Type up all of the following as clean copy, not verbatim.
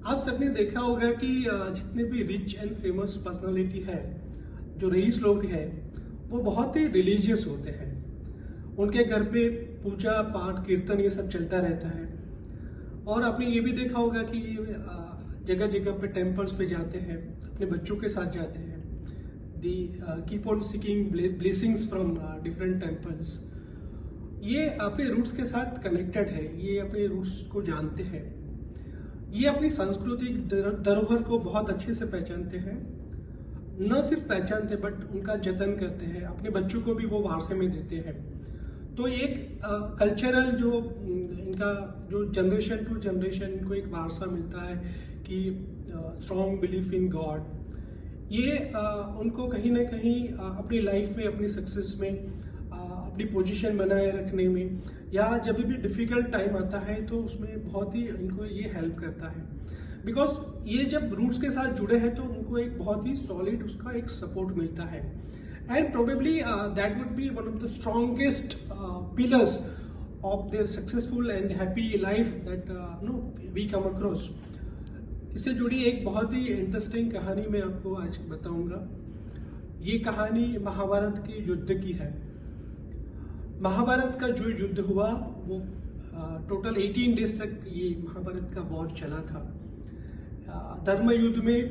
आप सबने देखा होगा कि जितने भी रिच एंड फेमस पर्सनालिटी है, जो रईस लोग हैं, वो बहुत ही रिलीजियस होते हैं। उनके घर पे पूजा पाठ कीर्तन ये सब चलता रहता है। और आपने ये भी देखा होगा कि जगह जगह पे टेम्पल्स पे जाते हैं, अपने बच्चों के साथ जाते हैं। They keep on seeking blessings from different temples. ये अपने रूट्स के साथ कनेक्टेड है, ये अपने रूट्स को जानते हैं, ये अपनी सांस्कृतिक धरोहर को बहुत अच्छे से पहचानते हैं। न सिर्फ पहचानते बट उनका जतन करते हैं, अपने बच्चों को भी वो वारसे में देते हैं। तो एक कल्चरल जो इनका जो जनरेशन टू जनरेशन इनको एक वारसा मिलता है कि स्ट्रॉन्ग बिलीफ इन गॉड, ये उनको कहीं ना कहीं अपनी लाइफ में, अपनी सक्सेस में, अपनी पोजीशन बनाए रखने में, या जब भी डिफिकल्ट टाइम आता है तो उसमें बहुत ही इनको ये हेल्प करता है। बिकॉज ये जब रूट्स के साथ जुड़े हैं तो उनको एक बहुत ही सॉलिड उसका एक सपोर्ट मिलता है। And probably that would be one of the strongest pillars of their successful and happy life that we come across. इससे जुड़ी एक बहुत ही इंटरेस्टिंग कहानी मैं आपको आज बताऊंगा। ये कहानी महाभारत के युद्ध की है। महाभारत का जो युद्ध हुआ वो टोटल 18 डेज तक ये महाभारत का वॉर चला था। धर्म युद्ध में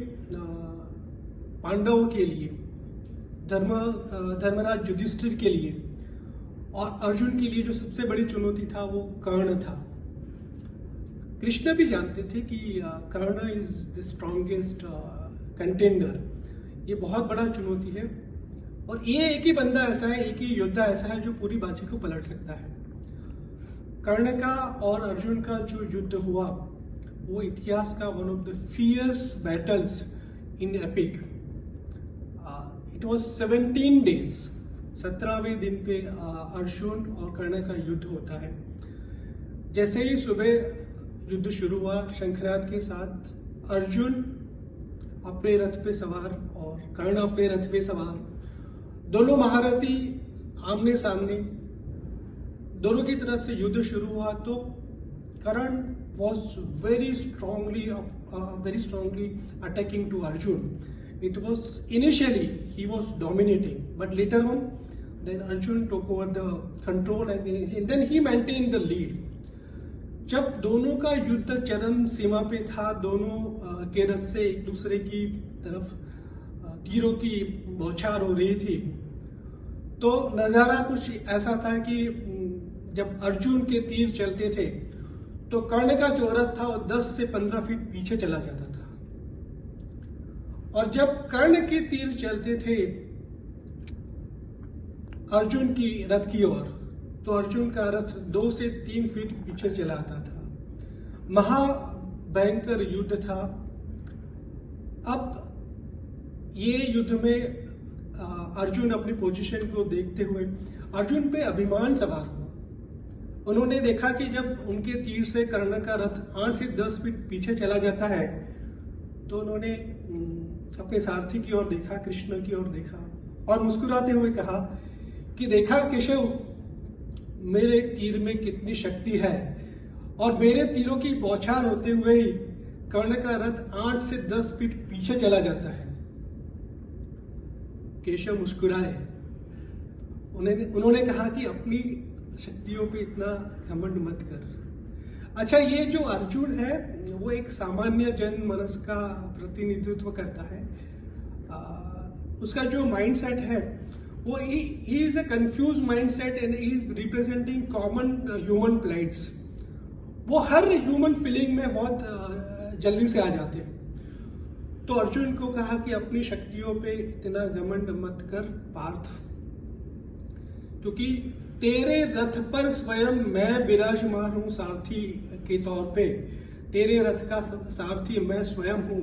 पांडवों के लिए, धर्मराज युधिष्ठिर के लिए और अर्जुन के लिए जो सबसे बड़ी चुनौती था वो कर्ण था। कृष्ण भी जानते थे कि कर्ण इज द स्ट्रॉन्गेस्ट कंटेंडर, ये बहुत बड़ा चुनौती है और ये एक ही बंदा ऐसा है, एक ही योद्धा ऐसा है जो पूरी बाजी को पलट सकता है। कर्ण का और अर्जुन का जो युद्ध हुआ वो इतिहास का one of the fierce battles in epic. It was 17 days, 17वें दिन पे अर्जुन और कर्ण का युद्ध होता है। जैसे ही सुबह युद्ध शुरू हुआ शंखनाद के साथ, अर्जुन अपने रथ पे सवार और कर्ण अपने रथ पे सवार, दोनों महारथी आमने सामने, दोनों की तरफ से युद्ध शुरू हुआ। तो कर्ण was very strongly attacking to Arjun. It was initially he was dominating, but later on then Arjun took over the control and then he maintained the lead. जब दोनों का युद्ध चरम सीमा पे था, दोनों के रथ से एक दूसरे की तरफ तीरों की बौछार हो रही थी, तो नजारा कुछ ऐसा था कि जब अर्जुन के तीर चलते थे तो कर्ण का जो रथ था वो 10 से 15 फीट पीछे चला जाता था, और जब कर्ण के तीर चलते थे अर्जुन की रथ की ओर तो अर्जुन का रथ 2 से 3 फीट पीछे चला आता था। महाभयंकर युद्ध था। अब ये युद्ध में अर्जुन अपनी पोजीशन को देखते हुए, अर्जुन पे अभिमान सवार हुआ। उन्होंने देखा कि जब उनके तीर से कर्ण का रथ 8 से 10 फीट पीछे चला जाता है तो उन्होंने अपने सारथी की ओर देखा, कृष्ण की ओर देखा और मुस्कुराते हुए कहा कि देखा केशव, मेरे तीर में कितनी शक्ति है और मेरे तीरों की बौछार होते हुए ही कर्ण का रथ 8 से 10 फीट पीछे चला जाता है। केशव मुस्कुराए। उन्होंने कहा कि अपनी शक्तियों पे इतना घमंड मत कर। अच्छा, ये जो अर्जुन है वो एक सामान्य जन मनस का प्रतिनिधित्व करता है। उसका जो माइंडसेट है वो he is a confused mindset and he is representing common human plights. वो हर ह्यूमन फीलिंग में बहुत जल्दी से आ जाते हैं। तो अर्जुन को कहा कि अपनी शक्तियों पे इतना घमंड मत कर पार्थ, क्योंकि तेरे रथ पर स्वयं मैं विराजमान हूं सारथी के तौर पे। तेरे रथ का सारथी मैं स्वयं हूं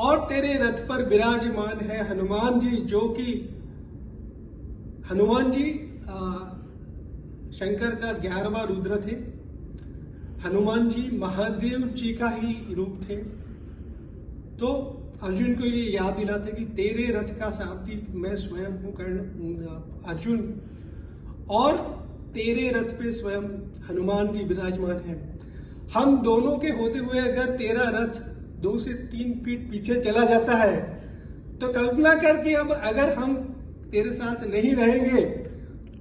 और तेरे रथ पर विराजमान है हनुमान जी, जो कि हनुमान जी शंकर का 11वां रुद्र थे। हनुमान जी महादेव जी का ही रूप थे। तो अर्जुन को ये याद दिलाते कि तेरे रथ का सारथी मैं स्वयं हूं अर्जुन, और तेरे रथ पे स्वयं हनुमान जी विराजमान हैं। हम दोनों के होते हुए अगर तेरा रथ 2 से 3 फीट पीछे चला जाता है तो कल्पना करके अब अगर हम तेरे साथ नहीं रहेंगे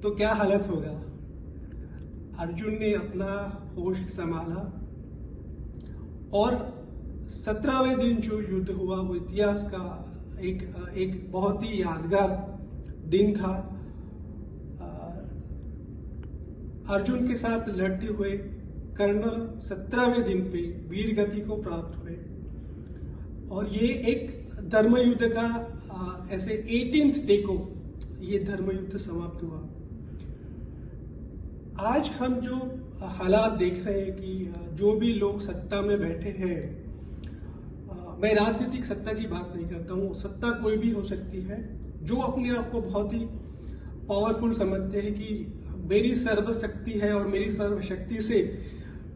तो क्या हालत होगा। अर्जुन ने अपना होश संभाला और 17वें दिन जो युद्ध हुआ वो इतिहास का एक बहुत ही यादगार दिन था। अर्जुन के साथ लड़ते हुए कर्ण 17वें दिन पे वीर गति को प्राप्त हुए और ये एक धर्म युद्ध का ऐसे 18th डे को ये धर्म युद्ध समाप्त हुआ। आज हम जो हालात देख रहे हैं कि जो भी लोग सत्ता में बैठे हैं, मैं राजनीतिक सत्ता की बात नहीं करता हूँ, सत्ता कोई भी हो सकती है, जो अपने आप को बहुत ही पावरफुल समझते हैं कि मेरी सर्वशक्ति है और मेरी सर्वशक्ति से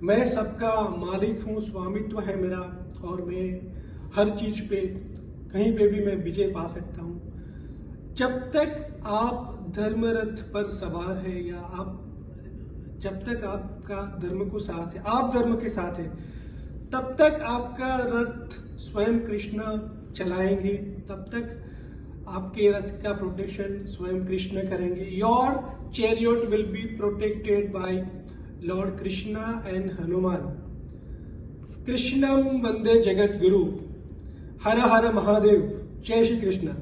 मैं सबका मालिक हूँ, स्वामित्व है मेरा और मैं हर चीज पे कहीं पे भी मैं विजय पा सकता हूँ। जब तक आप धर्म रथ पर सवार है या आप जब तक आपका धर्म को साथ है, आप धर्म के साथ है, तब तक आपका रथ स्वयं कृष्ण चलाएंगे, तब तक आपके रथ का प्रोटेक्शन स्वयं कृष्ण करेंगे। Your chariot will be protected by lord Krishna and Hanuman. कृष्णम वंदे जगत गुरु। हर हर महादेव। जय श्री कृष्ण।